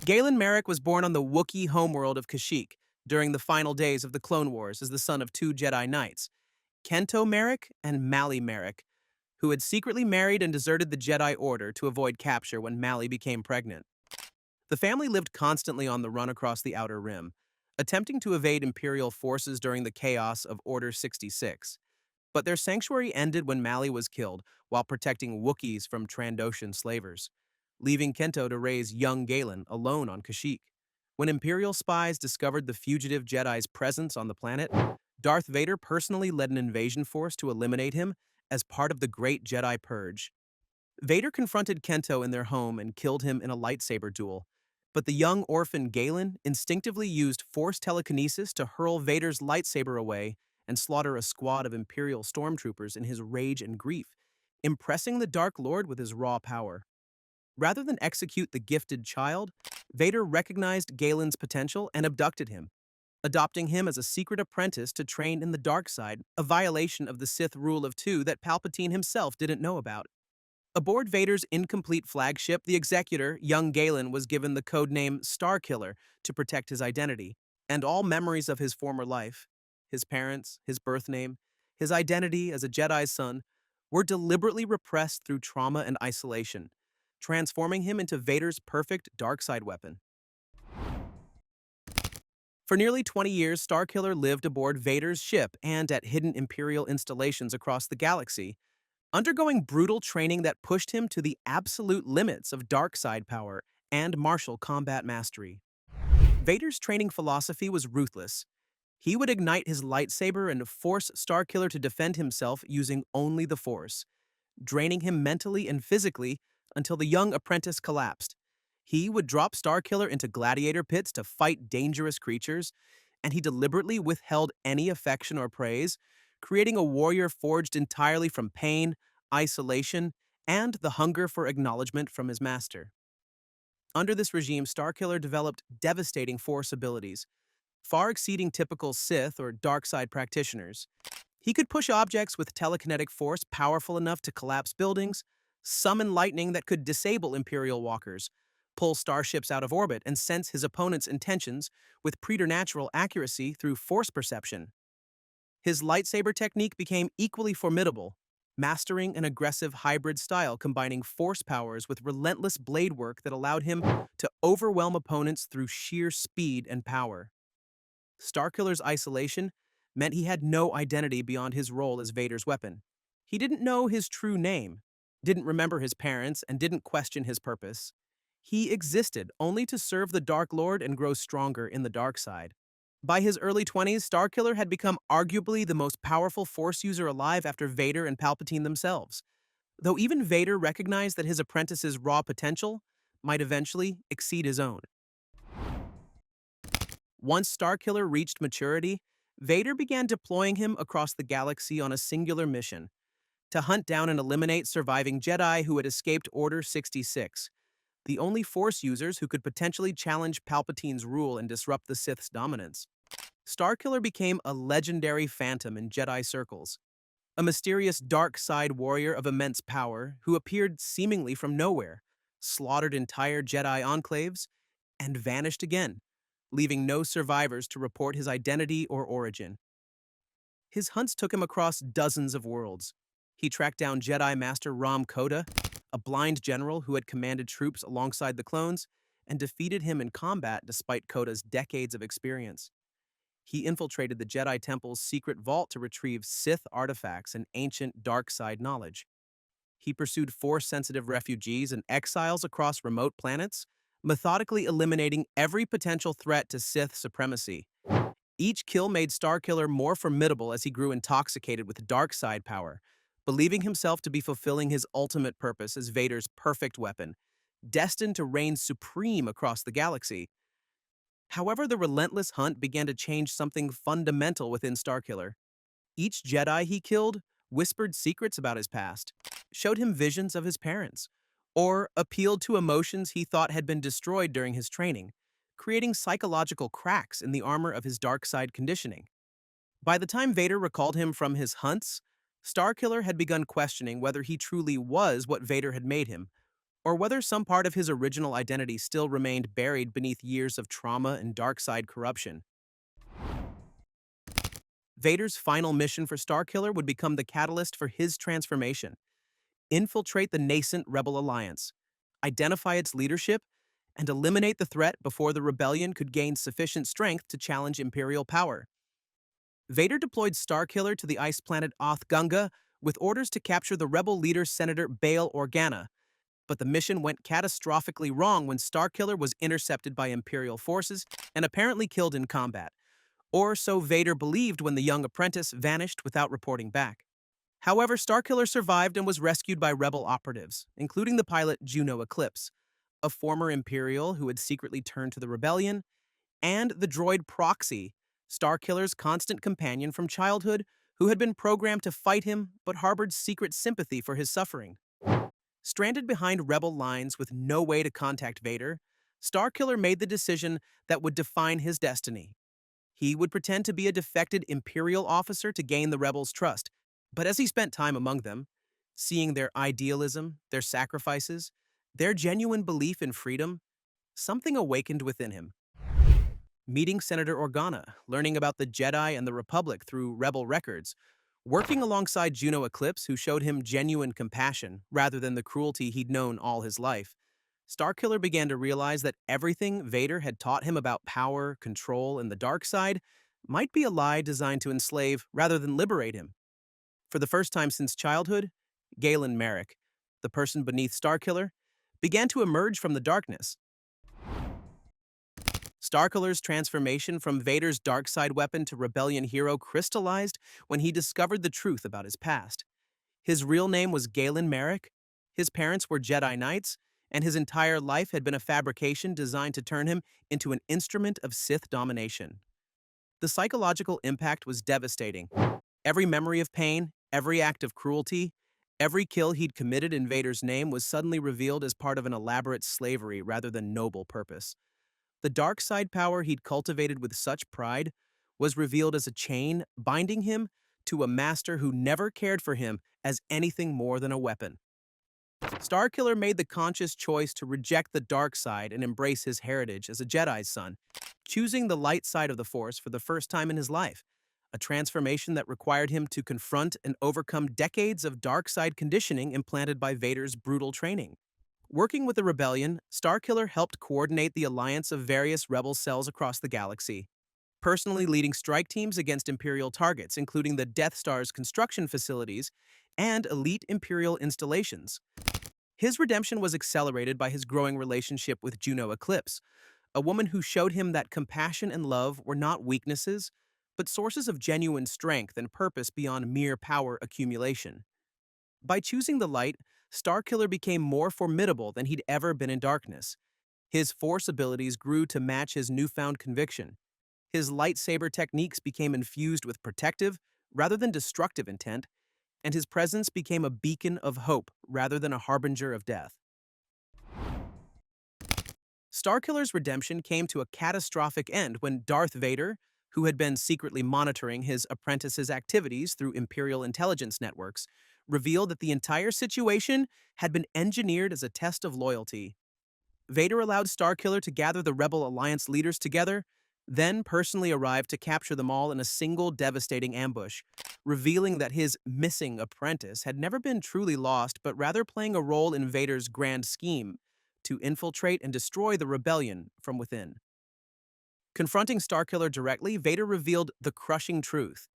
Galen Marek was born on the Wookiee homeworld of Kashyyyk during the final days of the Clone Wars as the son of two Jedi Knights, Kento Marek and Mali Marek, who had secretly married and deserted the Jedi Order to avoid capture when Mali became pregnant. The family lived constantly on the run across the Outer Rim, attempting to evade Imperial forces during the chaos of Order 66. But their sanctuary ended when Mali was killed while protecting Wookiees from Trandoshan slavers, leaving Kento to raise young Galen alone on Kashyyyk. When Imperial spies discovered the fugitive Jedi's presence on the planet, Darth Vader personally led an invasion force to eliminate him as part of the Great Jedi Purge. Vader confronted Kento in their home and killed him in a lightsaber duel, but the young orphan Galen instinctively used Force telekinesis to hurl Vader's lightsaber away and slaughter a squad of Imperial stormtroopers in his rage and grief, impressing the Dark Lord with his raw power. Rather than execute the gifted child, Vader recognized Galen's potential and abducted him, adopting him as a secret apprentice to train in the dark side, a violation of the Sith rule of two that Palpatine himself didn't know about. Aboard Vader's incomplete flagship, the Executor, young Galen was given the codename Starkiller to protect his identity and all memories of his former life. His parents, his birth name, his identity as a Jedi's son were deliberately repressed through trauma and isolation, transforming him into Vader's perfect dark side weapon. For nearly 20 years, Starkiller lived aboard Vader's ship and at hidden Imperial installations across the galaxy, undergoing brutal training that pushed him to the absolute limits of dark side power and martial combat mastery. Vader's training philosophy was ruthless. He would ignite his lightsaber and force Starkiller to defend himself using only the Force, draining him mentally and physically until the young apprentice collapsed. He would drop Starkiller into gladiator pits to fight dangerous creatures, and he deliberately withheld any affection or praise, creating a warrior forged entirely from pain, isolation, and the hunger for acknowledgement from his master. Under this regime, Starkiller developed devastating Force abilities, far exceeding typical Sith or dark side practitioners. He could push objects with telekinetic force powerful enough to collapse buildings, summon lightning that could disable Imperial walkers, pull starships out of orbit, and sense his opponent's intentions with preternatural accuracy through Force perception. His lightsaber technique became equally formidable, mastering an aggressive hybrid style combining Force powers with relentless blade work that allowed him to overwhelm opponents through sheer speed and power. Starkiller's isolation meant he had no identity beyond his role as Vader's weapon. He didn't know his true name, didn't remember his parents, and didn't question his purpose. He existed only to serve the Dark Lord and grow stronger in the dark side. By his early 20s, Starkiller had become arguably the most powerful Force user alive after Vader and Palpatine themselves, though even Vader recognized that his apprentice's raw potential might eventually exceed his own. Once Starkiller reached maturity, Vader began deploying him across the galaxy on a singular mission: to hunt down and eliminate surviving Jedi who had escaped Order 66, the only Force users who could potentially challenge Palpatine's rule and disrupt the Sith's dominance. Starkiller became a legendary phantom in Jedi circles, a mysterious dark side warrior of immense power who appeared seemingly from nowhere, slaughtered entire Jedi enclaves, and vanished again, leaving no survivors to report his identity or origin. His hunts took him across dozens of worlds. He tracked down Jedi Master Ram Koda, a blind general who had commanded troops alongside the clones, and defeated him in combat despite Koda's decades of experience. He infiltrated the Jedi Temple's secret vault to retrieve Sith artifacts and ancient dark side knowledge. He pursued Force-sensitive refugees and exiles across remote planets, methodically eliminating every potential threat to Sith supremacy. Each kill made Starkiller more formidable as he grew intoxicated with dark side power, believing himself to be fulfilling his ultimate purpose as Vader's perfect weapon, destined to reign supreme across the galaxy. However, the relentless hunt began to change something fundamental within Starkiller. Each Jedi he killed whispered secrets about his past, showed him visions of his parents, or appealed to emotions he thought had been destroyed during his training, creating psychological cracks in the armor of his dark side conditioning. By the time Vader recalled him from his hunts, Starkiller had begun questioning whether he truly was what Vader had made him, or whether some part of his original identity still remained buried beneath years of trauma and dark side corruption. Vader's final mission for Starkiller would become the catalyst for his transformation: infiltrate the nascent Rebel Alliance, identify its leadership, and eliminate the threat before the rebellion could gain sufficient strength to challenge Imperial power. Vader deployed Starkiller to the ice planet Oth Gunga with orders to capture the rebel leader Senator Bail Organa, but the mission went catastrophically wrong when Starkiller was intercepted by Imperial forces and apparently killed in combat. Or so Vader believed when the young apprentice vanished without reporting back. However, Starkiller survived and was rescued by rebel operatives, including the pilot Juno Eclipse, a former Imperial who had secretly turned to the rebellion, and the droid Proxy, Starkiller's constant companion from childhood, who had been programmed to fight him but harbored secret sympathy for his suffering. Stranded behind rebel lines with no way to contact Vader, Starkiller made the decision that would define his destiny. He would pretend to be a defected Imperial officer to gain the rebels' trust, but as he spent time among them, seeing their idealism, their sacrifices, their genuine belief in freedom, something awakened within him. Meeting Senator Organa, learning about the Jedi and the Republic through rebel records, working alongside Juno Eclipse, who showed him genuine compassion rather than the cruelty he'd known all his life, Starkiller began to realize that everything Vader had taught him about power, control, and the dark side might be a lie designed to enslave rather than liberate him. For the first time since childhood, Galen Marek, the person beneath Starkiller, began to emerge from the darkness. Starkiller's transformation from Vader's dark side weapon to rebellion hero crystallized when he discovered the truth about his past. His real name was Galen Marek, his parents were Jedi Knights, and his entire life had been a fabrication designed to turn him into an instrument of Sith domination. The psychological impact was devastating. Every memory of pain, every act of cruelty, every kill he'd committed in Vader's name was suddenly revealed as part of an elaborate slavery rather than noble purpose. The dark side power he'd cultivated with such pride was revealed as a chain binding him to a master who never cared for him as anything more than a weapon. Starkiller made the conscious choice to reject the dark side and embrace his heritage as a Jedi's son, choosing the light side of the Force for the first time in his life, a transformation that required him to confront and overcome decades of dark side conditioning implanted by Vader's brutal training. Working with the rebellion, Starkiller helped coordinate the alliance of various rebel cells across the galaxy, personally leading strike teams against Imperial targets, including the Death Star's construction facilities and elite Imperial installations. His redemption was accelerated by his growing relationship with Juno Eclipse, a woman who showed him that compassion and love were not weaknesses, but sources of genuine strength and purpose beyond mere power accumulation. By choosing the light, Starkiller became more formidable than he'd ever been in darkness. His Force abilities grew to match his newfound conviction. His lightsaber techniques became infused with protective, rather than destructive intent, and his presence became a beacon of hope rather than a harbinger of death. Starkiller's redemption came to a catastrophic end when Darth Vader, who had been secretly monitoring his apprentice's activities through Imperial intelligence networks, revealed that the entire situation had been engineered as a test of loyalty. Vader allowed Starkiller to gather the Rebel Alliance leaders together, then personally arrived to capture them all in a single devastating ambush, revealing that his missing apprentice had never been truly lost but rather playing a role in Vader's grand scheme to infiltrate and destroy the rebellion from within. Confronting Starkiller directly, Vader revealed the crushing truth.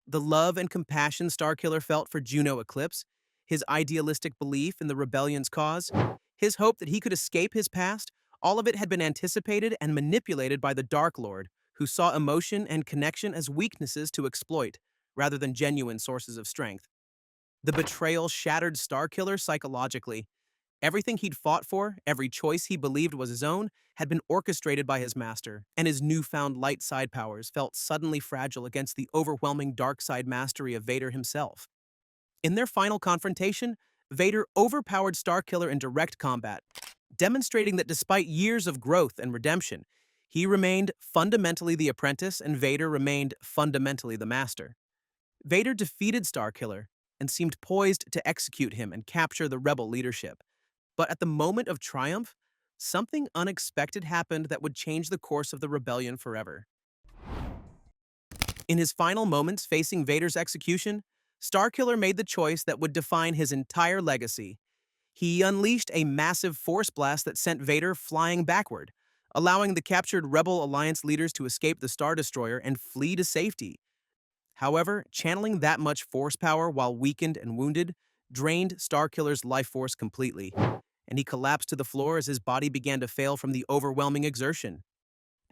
The love and compassion Starkiller felt for Juno Eclipse, his idealistic belief in the rebellion's cause, his hope that he could escape his past, all of it had been anticipated and manipulated by the Dark Lord, who saw emotion and connection as weaknesses to exploit, rather than genuine sources of strength. The betrayal shattered Starkiller psychologically. Everything he'd fought for, every choice he believed was his own, had been orchestrated by his master, and his newfound light side powers felt suddenly fragile against the overwhelming dark side mastery of Vader himself. In their final confrontation, Vader overpowered Starkiller in direct combat, demonstrating that despite years of growth and redemption, he remained fundamentally the apprentice and Vader remained fundamentally the master. Vader defeated Starkiller and seemed poised to execute him and capture the rebel leadership. But at the moment of triumph, something unexpected happened that would change the course of the rebellion forever. In his final moments facing Vader's execution, Starkiller made the choice that would define his entire legacy. He unleashed a massive force blast that sent Vader flying backward, allowing the captured Rebel Alliance leaders to escape the Star Destroyer and flee to safety. However, channeling that much force power while weakened and wounded drained Starkiller's life force completely, and he collapsed to the floor as his body began to fail from the overwhelming exertion.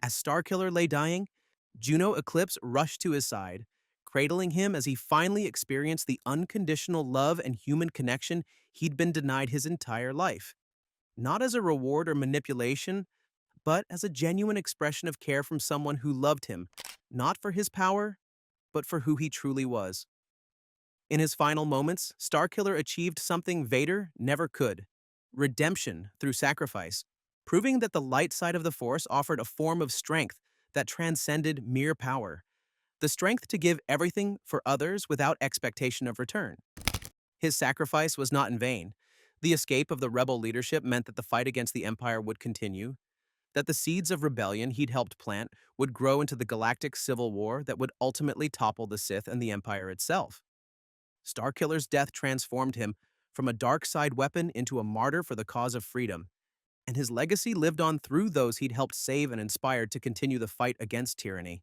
As Starkiller lay dying, Juno Eclipse rushed to his side, cradling him as he finally experienced the unconditional love and human connection he'd been denied his entire life. Not as a reward or manipulation, but as a genuine expression of care from someone who loved him, not for his power, but for who he truly was. In his final moments, Starkiller achieved something Vader never could: redemption through sacrifice, proving that the light side of the Force offered a form of strength that transcended mere power, the strength to give everything for others without expectation of return. His sacrifice was not in vain. The escape of the rebel leadership meant that the fight against the Empire would continue, that the seeds of rebellion he'd helped plant would grow into the galactic civil war that would ultimately topple the Sith and the Empire itself. Starkiller's death transformed him from a dark side weapon into a martyr for the cause of freedom, and his legacy lived on through those he'd helped save and inspired to continue the fight against tyranny.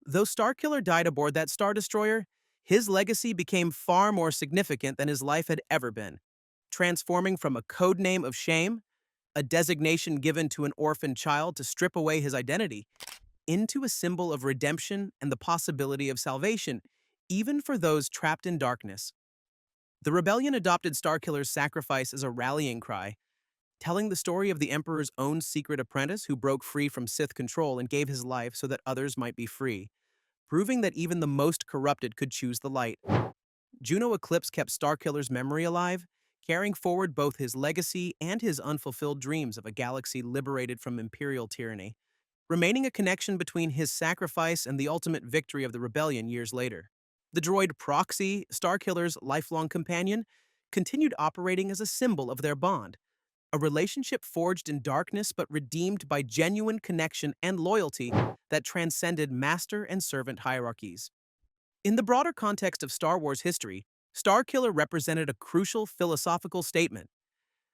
Though Starkiller died aboard that Star Destroyer, his legacy became far more significant than his life had ever been, transforming from a code name of shame, a designation given to an orphan child to strip away his identity, into a symbol of redemption and the possibility of salvation, even for those trapped in darkness. The rebellion adopted Starkiller's sacrifice as a rallying cry, telling the story of the Emperor's own secret apprentice who broke free from Sith control and gave his life so that others might be free, proving that even the most corrupted could choose the light. Juno Eclipse kept Starkiller's memory alive, carrying forward both his legacy and his unfulfilled dreams of a galaxy liberated from Imperial tyranny, remaining a connection between his sacrifice and the ultimate victory of the rebellion years later. The droid Proxy, Starkiller's lifelong companion, continued operating as a symbol of their bond, a relationship forged in darkness but redeemed by genuine connection and loyalty that transcended master and servant hierarchies. In the broader context of Star Wars history, Starkiller represented a crucial philosophical statement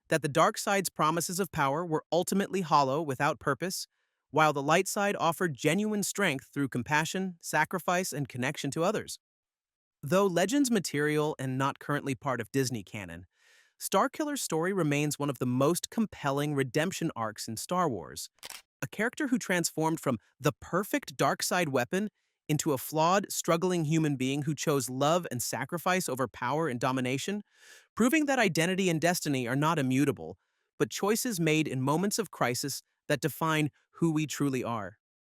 that the dark side's promises of power were ultimately hollow without purpose, while the light side offered genuine strength through compassion, sacrifice, and connection to others. Though Legends material and not currently part of Disney canon, Starkiller's story remains one of the most compelling redemption arcs in Star Wars. A character who transformed from the perfect dark side weapon into a flawed, struggling human being who chose love and sacrifice over power and domination, proving that identity and destiny are not immutable, but choices made in moments of crisis that define who we truly are.